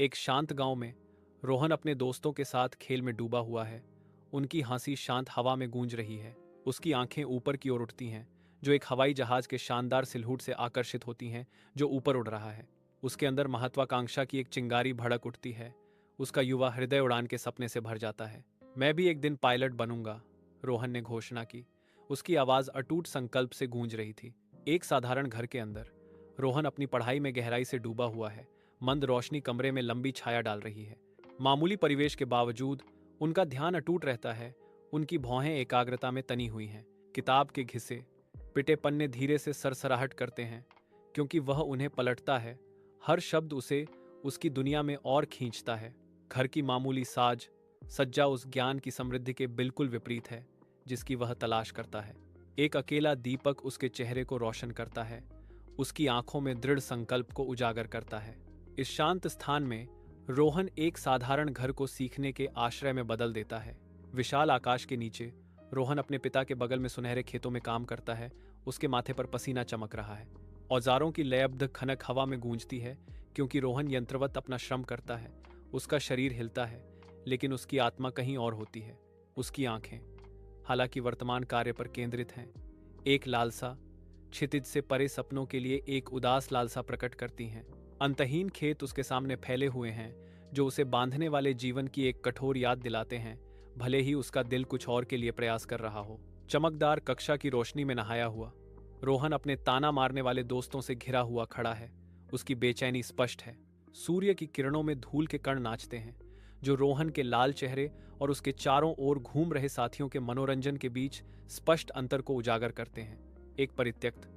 एक शांत गांव में रोहन अपने दोस्तों के साथ खेल में डूबा हुआ है। उनकी हंसी शांत हवा में गूंज रही है। उसकी आंखें ऊपर की ओर उठती हैं, जो एक हवाई जहाज के शानदार सिलहूट से आकर्षित होती हैं जो ऊपर उड़ रहा है। उसके अंदर महत्वाकांक्षा की एक चिंगारी भड़क उठती है। उसका युवा हृदय उड़ान के सपने से भर जाता है। मैं भी एक दिन पायलट बनूंगा, रोहन ने घोषणा की। उसकी आवाज अटूट संकल्प से गूंज रही थी। एक साधारण घर के अंदर रोहन अपनी पढ़ाई में गहराई से डूबा हुआ है। मंद रोशनी कमरे में लंबी छाया डाल रही है। मामूली परिवेश के बावजूद उनका ध्यान अटूट रहता है। उनकी भौहें एकाग्रता में तनी हुई हैं। किताब के घिसे पिटे पन्ने धीरे से सरसराहट करते हैं, क्योंकि वह उन्हें पलटता है। हर शब्द उसे उसकी दुनिया में और खींचता है। घर की मामूली साज सज्जा उस ज्ञान की समृद्धि के बिल्कुल विपरीत है जिसकी वह तलाश करता है। एक अकेला दीपक उसके चेहरे को रोशन करता है, उसकी आंखों में दृढ़ संकल्प को उजागर करता है। इस शांत स्थान में रोहन एक साधारण घर को सीखने के आश्रय में बदल देता है। विशाल आकाश के नीचे रोहन अपने पिता के बगल में सुनहरे खेतों में काम करता है। उसके माथे पर पसीना चमक रहा है। औजारों की लयबद्ध खनक हवा में गूंजती है, क्योंकि रोहन यंत्रवत अपना श्रम करता है। उसका शरीर हिलता है, लेकिन उसकी आत्मा कहीं और होती है। उसकी आंखें हालांकि वर्तमान कार्य पर केंद्रित हैं, एक लालसा क्षितिज से परे सपनों के लिए एक उदास लालसा प्रकट करती हैं। अंतहीन खेत उसके सामने फैले हुए हैं, जो उसे बांधने वाले जीवन की एक कठोर याद दिलाते हैं, भले ही उसका दिल कुछ और के लिए प्रयास कर रहा हो। चमकदार कक्षा की रोशनी में नहाया हुआ रोहन अपने ताना मारने वाले दोस्तों से घिरा हुआ खड़ा है। उसकी बेचैनी स्पष्ट है। सूर्य की किरणों में धूल के कण नाचते हैं, जो रोहन के लाल चेहरे और उसके चारों ओर घूम रहे साथियों के मनोरंजन के बीच स्पष्ट अंतर को उजागर करते हैं। एक परित्यक्त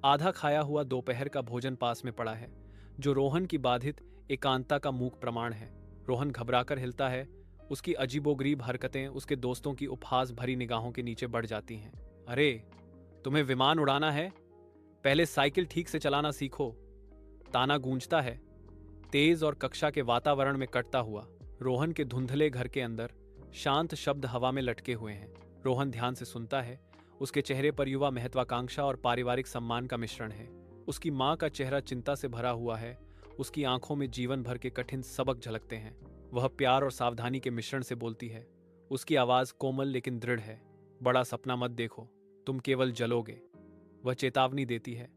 आधा खाया हुआ दोपहर का भोजन पास में पड़ा है, जो रोहन की बाधित एकांतता का मूक प्रमाण है। रोहन घबराकर हिलता है। उसकी अजीबोगरीब हरकतें उसके दोस्तों की उपहास भरी निगाहों के नीचे बढ़ जाती हैं। अरे, तुम्हें विमान उड़ाना है? पहले साइकिल ठीक से चलाना सीखो। ताना गूंजता है, तेज और कक्षा के वातावरण में कटता हुआ। रोहन के धुंधले घर के अंदर शांत शब्द हवा में लटके हुए हैं। रोहन ध्यान से सुनता है। उसके चेहरे पर युवा महत्वाकांक्षा और पारिवारिक सम्मान का मिश्रण है। उसकी माँ का चेहरा चिंता से भरा हुआ है। उसकी आंखों में जीवन भर के कठिन सबक झलकते हैं। वह प्यार और सावधानी के मिश्रण से बोलती है। उसकी आवाज कोमल लेकिन दृढ़ है। बड़ा सपना मत देखो, तुम केवल जलोगे। वह चेतावनी देती है।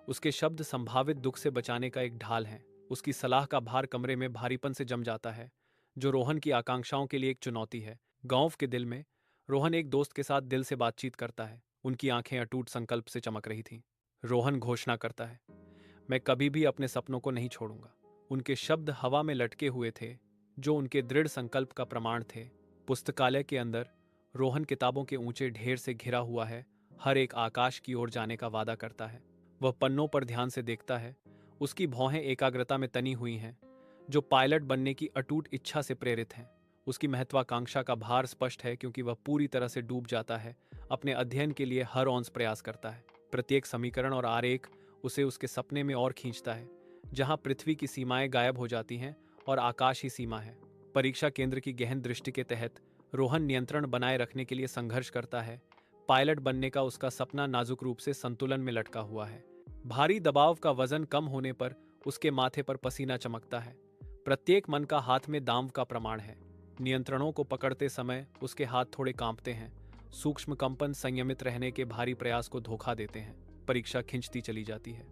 उसके शब्द संभावित दुख से बचाने का एक ढाल है। उसकी सलाह का भार कमरे में भारीपन से जम जाता है, जो रोहन की आकांक्षाओं के लिए एक चुनौती है। गांव के दिल में रोहन एक दोस्त के साथ दिल से बातचीत करता है। उनकी आंखें अटूट संकल्प से चमक रही थीं। रोहन घोषणा करता है, मैं कभी भी अपने सपनों को नहीं छोड़ूंगा। उनके शब्द हवा में लटके हुए थे, जो उनके दृढ़ संकल्प का प्रमाण थे। पुस्तकालय के अंदर रोहन किताबों के ऊंचे ढेर से घिरा हुआ है। हर एक आकाश की ओर जाने का वादा करता है। वह पन्नों पर ध्यान से देखता है। उसकी भौहें एकाग्रता में तनी हुई हैं, जो पायलट बनने की अटूट इच्छा से प्रेरित हैं। उसकी महत्वाकांक्षा का भार स्पष्ट है, क्योंकि वह पूरी तरह से डूब जाता है। अपने अध्ययन के लिए हर औंस प्रयास करता है। प्रत्येक समीकरण और आरेख उसे उसके सपने में और खींचता है, जहां पृथ्वी की सीमाएं गायब हो जाती हैं और आकाश ही सीमा है। परीक्षा केंद्र की गहन दृष्टि के तहत रोहन नियंत्रण बनाए रखने के लिए संघर्ष करता है। पायलट बनने का उसका सपना नाजुक रूप से संतुलन में लटका हुआ है। भारी दबाव का वजन कम होने पर उसके माथे पर पसीना चमकता है। प्रत्येक मन का हाथ में दांव का प्रमाण है। नियंत्रणों को पकड़ते समय उसके हाथ थोड़े कांपते हैं। सूक्ष्म कंपन संयमित रहने के भारी प्रयास को धोखा देते हैं। परीक्षा खिंचती चली जाती है।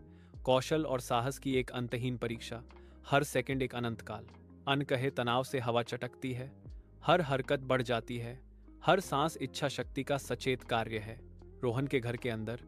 कौशल और साहस की एक अंतहीन परीक्षा। हर सेकंड एक अनंत काल। अनकहे तनाव से हवा चटकती है। हर हरकत बढ़ जाती है। हर सांस इच्छा शक्ति का सचेत कार्य है। रोहन के घर के अंदर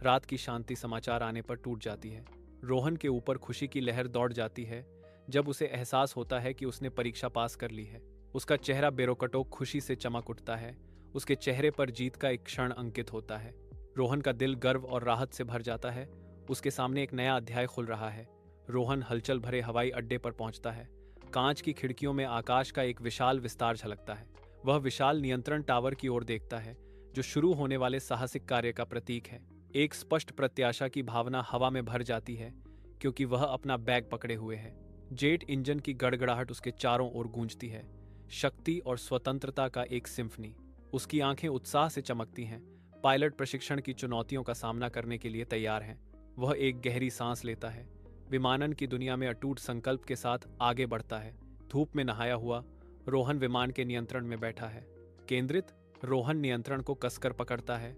रात की शांति समाचार आने पर टूट जाती है। रोहन के ऊपर खुशी की लहर दौड़ जाती है जब उसे एहसास होता है कि उसने परीक्षा पास कर ली है। उसका चेहरा बेरोकटोक खुशी से चमक उठता है। उसके चेहरे पर जीत का एक क्षण अंकित होता है। रोहन का दिल गर्व और राहत से भर जाता है। उसके सामने एक नया अध्याय खुल रहा है। रोहन हलचल भरे हवाई अड्डे पर पहुंचता है। कांच की खिड़कियों में आकाश का एक विशाल विस्तार झलकता है। वह विशाल नियंत्रण टावर की ओर देखता है, जो शुरू होने वाले साहसिक कार्य का प्रतीक है। एक स्पष्ट प्रत्याशा की भावना हवा में भर जाती है, क्योंकि वह अपना बैग पकड़े हुए है। जेट इंजन की गड़गड़ाहट उसके चारों ओर गूंजती है। शक्ति और स्वतंत्रता का एक सिम्फनी। उसकी आंखें उत्साह से चमकती हैं। पायलट प्रशिक्षण की चुनौतियों का सामना करने के लिए तैयार हैं। वह एक गहरी सांस लेता है। विमानन की दुनिया में अटूट संकल्प के साथ आगे बढ़ता है। धूप में नहाया हुआ रोहन विमान के नियंत्रण में बैठा है। केंद्रित रोहन नियंत्रण को कसकर पकड़ता है।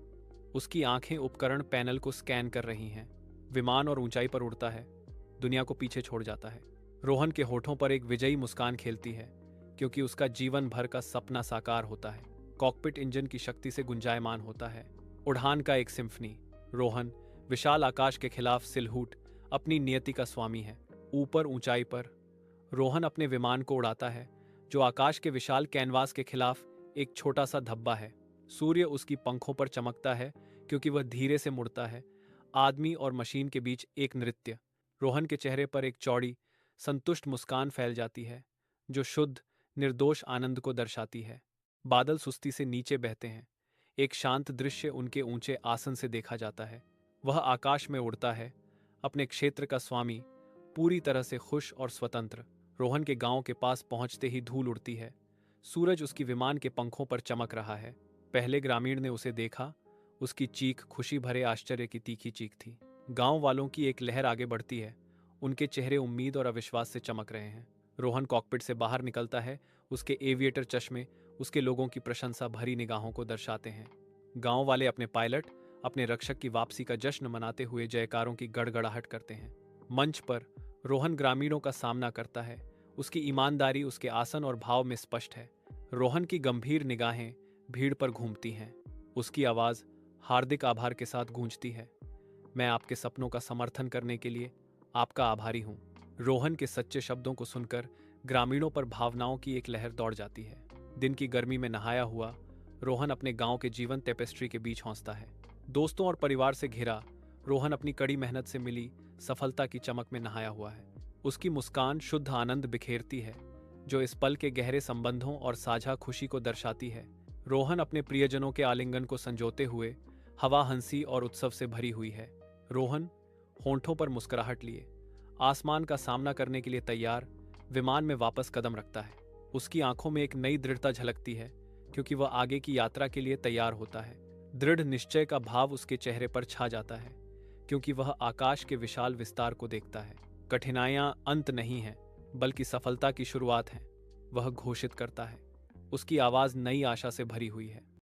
उसकी आंखें उपकरण पैनल को स्कैन कर रही हैं। विमान और ऊंचाई पर उड़ता है, दुनिया को पीछे छोड़ जाता है। रोहन के होठों पर एक विजयी मुस्कान खेलती है, क्योंकि उसका जीवन भर का सपना साकार होता है। कॉकपिट इंजन की शक्ति से गुंजायमान होता है। उड़ान का एक सिम्फनी। रोहन विशाल आकाश के खिलाफ सिलहूट अपनी नियति का स्वामी है। ऊपर ऊंचाई पर रोहन अपने विमान को उड़ाता है, जो आकाश के विशाल कैनवास के खिलाफ एक छोटा सा धब्बा है। सूर्य उसकी पंखों पर चमकता है, क्योंकि वह धीरे से मुड़ता है। आदमी और मशीन के बीच एक नृत्य। रोहन के चेहरे पर एक चौड़ी संतुष्ट मुस्कान फैल जाती है, जो शुद्ध निर्दोष आनंद को दर्शाती है। बादल सुस्ती से नीचे बहते हैं। एक शांत दृश्य उनके ऊंचे आसन से देखा जाता है। वह आकाश में उड़ता है, अपने क्षेत्र का स्वामी, पूरी तरह से खुश और स्वतंत्र। रोहन के गांव के पास पहुंचते ही धूल उड़ती है। सूरज उसकी विमान के पंखों पर चमक रहा है। पहले ग्रामीण ने उसे देखा। उसकी चीख खुशी भरे आश्चर्य की तीखी चीख थी। गांव वालों की एक लहर आगे बढ़ती है। उनके चेहरे उम्मीद और अविश्वास से चमक रहे हैं। रोहन कॉकपिट से बाहर निकलता है। उसके एविएटर चश्मे उसके लोगों की प्रशंसा भरी निगाहों को दर्शाते हैं। गांव वाले अपने पायलट, अपने रक्षक की वापसी का जश्न मनाते हुए जयकारों की गड़गड़ाहट करते हैं। मंच पर रोहन ग्रामीणों का सामना करता है। उसकी ईमानदारी उसके आसन और भाव में स्पष्ट है। रोहन की गंभीर निगाहें भीड़ पर घूमती हैं। उसकी आवाज हार्दिक आभार के साथ गूंजती है। मैं आपके सपनों का समर्थन करने के लिए आपका आभारी हूं। रोहन के सच्चे शब्दों को सुनकर ग्रामीणों पर भावनाओं की एक लहर दौड़ जाती है। दिन की गर्मी में नहाया हुआ रोहन अपने गांव के जीवन टेपेस्ट्री के बीच हौंसता है। दोस्तों और परिवार से घिरा रोहन अपनी कड़ी मेहनत से मिली सफलता की चमक में नहाया हुआ है। उसकी मुस्कान शुद्ध आनंद बिखेरती है, जो इस पल के गहरे संबंधों और साझा खुशी को दर्शाती है। रोहन अपने प्रियजनों के आलिंगन को संजोते हुए हवा हंसी और उत्सव से भरी हुई है। रोहन होंठों पर मुस्कुराहट लिए आसमान का सामना करने के लिए तैयार विमान में वापस कदम रखता है। उसकी आंखों में एक नई दृढ़ता झलकती है, क्योंकि वह आगे की यात्रा के लिए तैयार होता है। दृढ़ निश्चय का भाव उसके चेहरे पर छा जाता है, क्योंकि वह आकाश के विशाल विस्तार को देखता है। कठिनाइयां अंत नहीं हैं, बल्कि सफलता की शुरुआत है, वह घोषित करता है। उसकी आवाज नई आशा से भरी हुई है।